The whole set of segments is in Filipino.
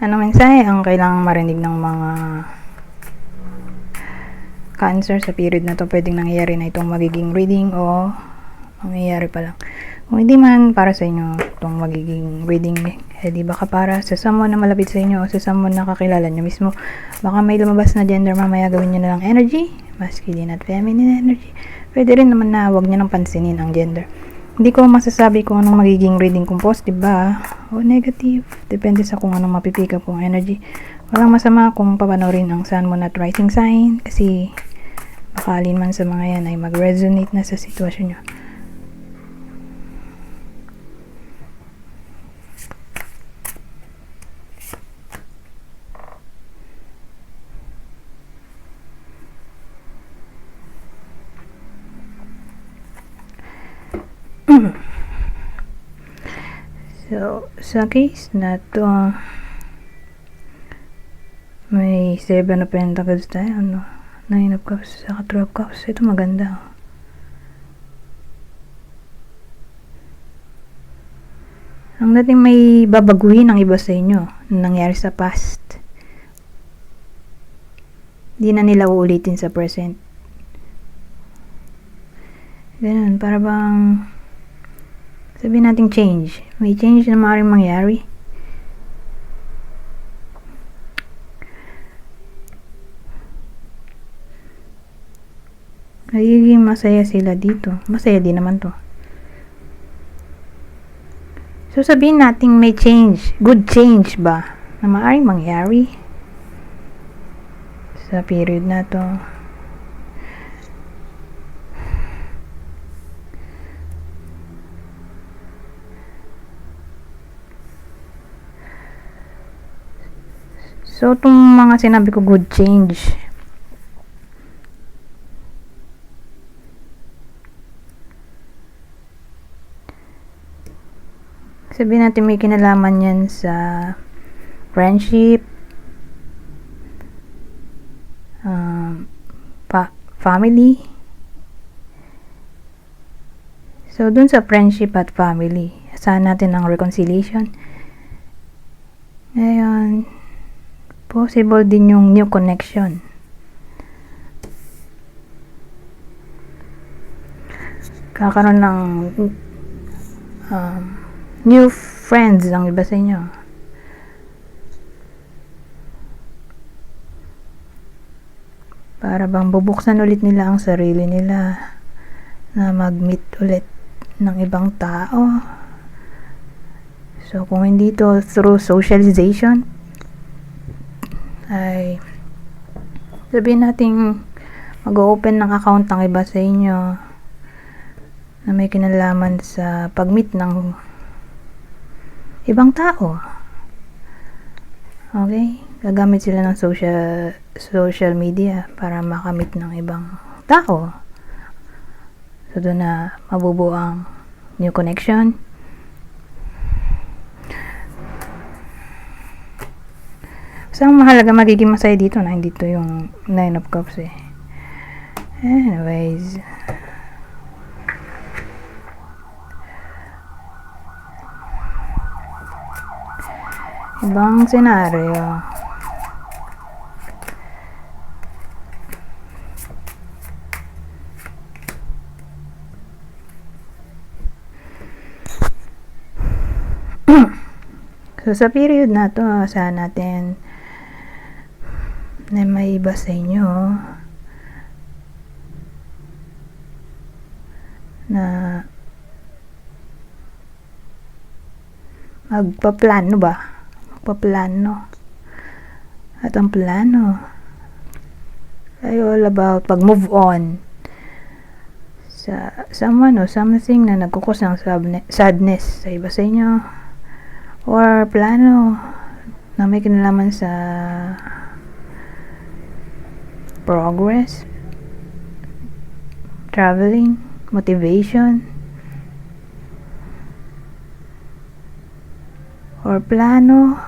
Anong mensahe ang kailangang marinig ng mga Cancer sa period na to? Pwedeng nangyayari na itong magiging reading o mangyayari pa lang. Kung hindi man para sa inyo itong magiging reading, di baka para sa someone na malapit sa inyo o sa someone na kakilala nyo mismo. Baka may lumabas na gender, mamaya gawin nyo na lang energy, masculine at feminine energy. Pwede rin naman na huwag nyo nang pansinin ang gender. Hindi ko masasabi kung anong magiging reading, kung positive ba o negative. Depende sa kung anong mapipick up kong energy. Walang masama kung papanorin ang sun, moon at rising sign kasi baka alin man sa mga yan ay mag-resonate na sa sitwasyon nyo. So, sa case na to, may 7 of Pentacles tayo, 9 of Cups, saka 12 of Cups. Ito maganda. Ang dating may babaguhin ang iba sa inyo na nangyari sa past. Di na nila uulitin sa present. Ganun, para bang sabihin natin change. May change na maaaring mangyari. Nagiging masaya sila dito. Masaya din naman to. So sabihin natin may change. Good change ba? Na maaaring mangyari sa period na to. So itong mga sinabi ko, good change. Sabihin natin may kinalaman yan sa friendship, family. So, dun sa friendship at family, asahan natin ang reconciliation. Ngayon, possible din yung new connection. Kakaroon ng new friends ang iba sa inyo. Para bang bubuksan ulit nila ang sarili nila na mag-meet ulit ng ibang tao. So, kung hindi to through socialization, ay sabihin natin mag-open ng account ng iba sa inyo na may kinalaman sa pag-meet ng ibang tao. Okay? Gagamit sila ng social media para makamit ng ibang tao. So, doon na mabubuo ang new connection. So, ang mahalaga magiging masaya dito na hindi to yung 9 of Cups eh. Anyways, ibang senaryo. So, sa period na to, asahan natin na may iba sa inyo na magpaplano ba? Magpaplano. At ang plano ay all about pag-move on sa someone o something na nagkukos ng sadness sa iba sa inyo. Or plano na may kinalaman sa progress, traveling, motivation, or plano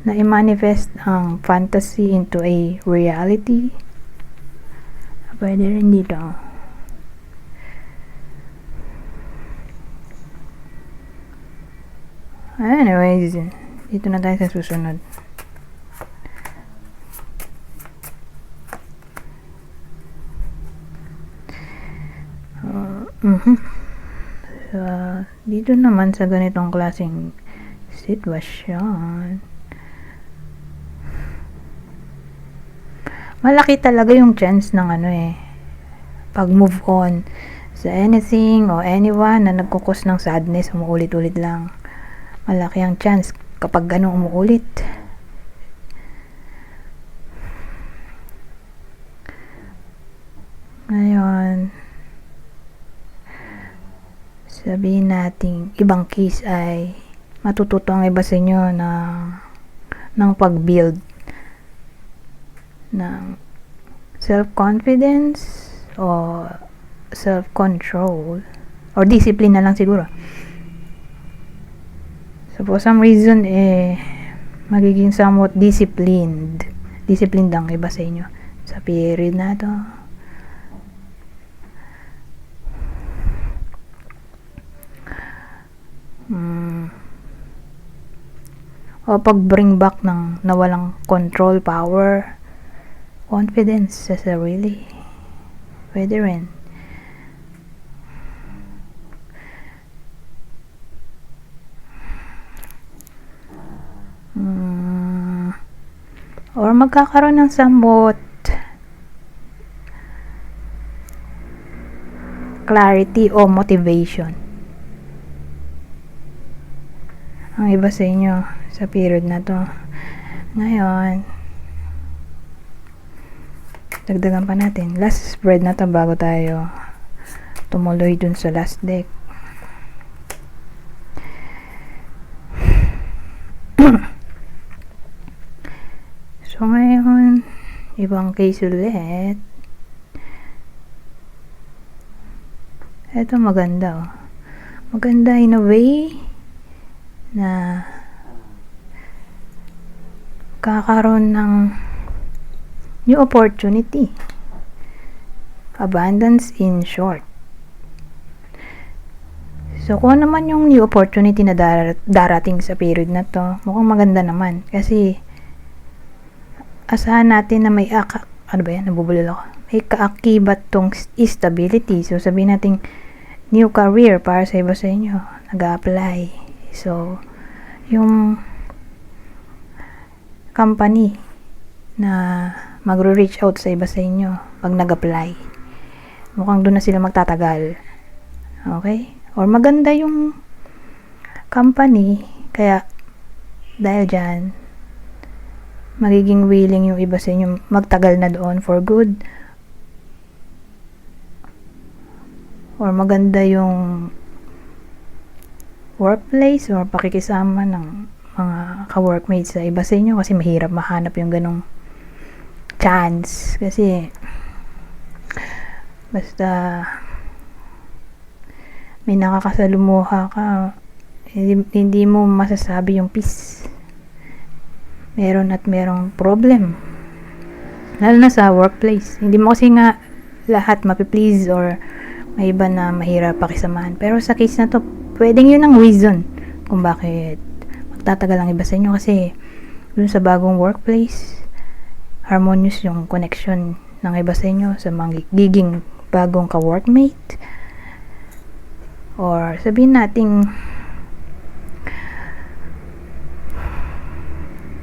na i-manifest ang fantasy into a reality. Pwede rin dito. Anyways, Dito na tayo sa susunod. So, dito naman sa ganitong klaseng sitwasyon, malaki talaga yung chance ng pag move on sa anything o anyone na nagkukos ng sadness, umuulit-ulit lang. Malaki ang chance kapag ganun umuulit. Ngayon, sabihin natin, ibang case ay matututo ang iba sa inyo ng pag-build ng self-confidence o self-control or discipline na lang siguro. So for some reason magiging somewhat disciplined ang iba sa inyo sa period na to. O pag-bring back ng nawalang control, power, confidence sa sarili. Pwede rin. Or magkakaroon ng somewhat clarity o motivation ang iba sa inyo sa period na to. Ngayon, dagdagan pa natin. Last spread na to bago tayo tumuloy dun sa last deck. So ngayon, ibang case ulit. Ito maganda. Maganda in a way na kakaroon ng new opportunity. Abundance in short. So, kung naman yung new opportunity na darating sa period na to, mukhang maganda naman. Kasi, asahan natin na may nabubulol ako. May kaakibat tong stability. So, sabihin natin, new career para sa iba sa inyo. Nag-a-apply. So, yung company na magre-reach out sa iba sa inyo pag nag-apply, mukhang doon na sila magtatagal. Okay? Or maganda yung company, kaya dahil dyan, magiging willing yung iba sa inyo magtagal na doon for good. Or maganda yung workplace or pakikisama ng mga ka-workmates sa iba sa inyo kasi mahirap mahanap yung ganong chance. Kasi basta may nakakasalumuha ka, hindi mo masasabi yung peace. Meron at merong problem. Lalo na sa workplace. Hindi mo kasi nga lahat mapiplease or may iba na mahirap pakisamahan. Pero sa case na to, pwedeng yun ang reason kung bakit magtatagal ang iba sa inyo kasi dun sa bagong workplace, harmonious yung connection ng iba sa inyo sa mga giging bagong ka-workmate. Or sabihin nating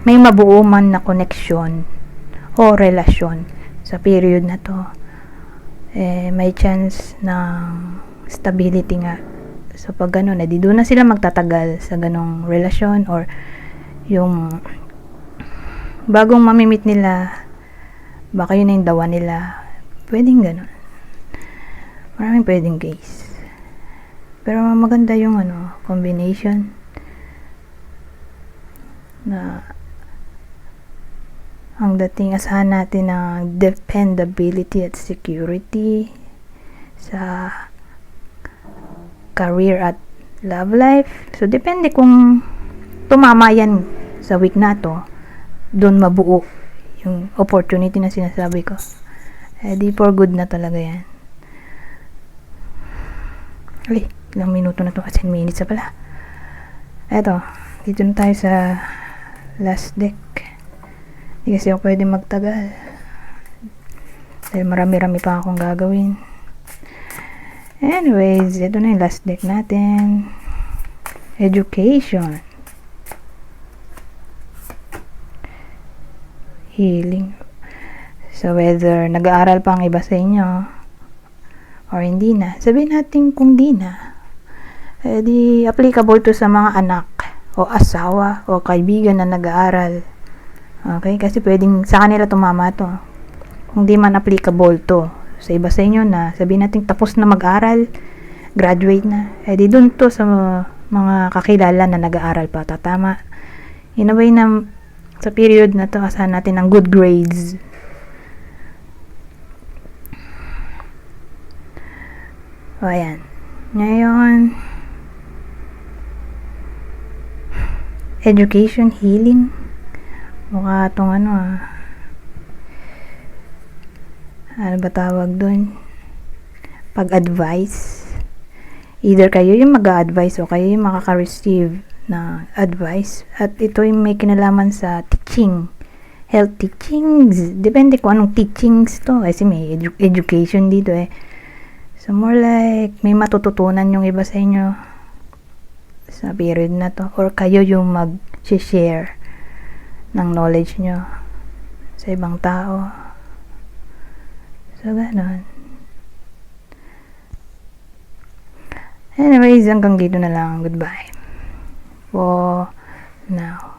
may mabuo man na connection o relasyon sa period na to, may chance ng stability nga. So pag gano'n, di doon na sila magtatagal sa ganong relasyon or yung bagong mamimit nila, baka yun na yung dawa nila. Pwedeng gano'n. Maraming pwedeng case. Pero maganda yung combination na ang dating asahan natin ng dependability at security sa career at love life. So, depende kung tumama yan sa week na to, doon mabuo yung opportunity na sinasabi ko. Di for good na talaga yan. Okay, ilang minuto na to? 10 minutes na pala. Eto, dito na tayo sa last deck. Hindi kasi ako pwede magtagal dahil marami-rami pa akong gagawin. Anyways, ito na yung last deck natin. Education, healing. So whether nag-aaral pa ang iba sa inyo or hindi na, sabihin natin kung di na, di applicable to sa mga anak o asawa o kaibigan na nag-aaral. Okay, kasi pwedeng sa kanila tumama to kung di man applicable to sa iba sa inyo na sabihin natin tapos na mag-aral, graduate na, di dun to sa mga kakilala na nag-aaral pa tatama. In a way na sa period na to asahan natin ng good grades. O ayan, ngayon education, healing, mukha itong ano ba tawag dun, pag-advise. Either kayo yung mag-a-advise o kayo yung makaka-receive na advice, at ito yung may kinalaman sa teaching, health teachings, depende kung anong teachings to, kasi may education dito so more like may matututunan yung iba sa inyo sa period na to, or kayo yung mag-share ng knowledge nyo sa ibang tao. So ganon. Anyways, hanggang dito na lang. Goodbye for now.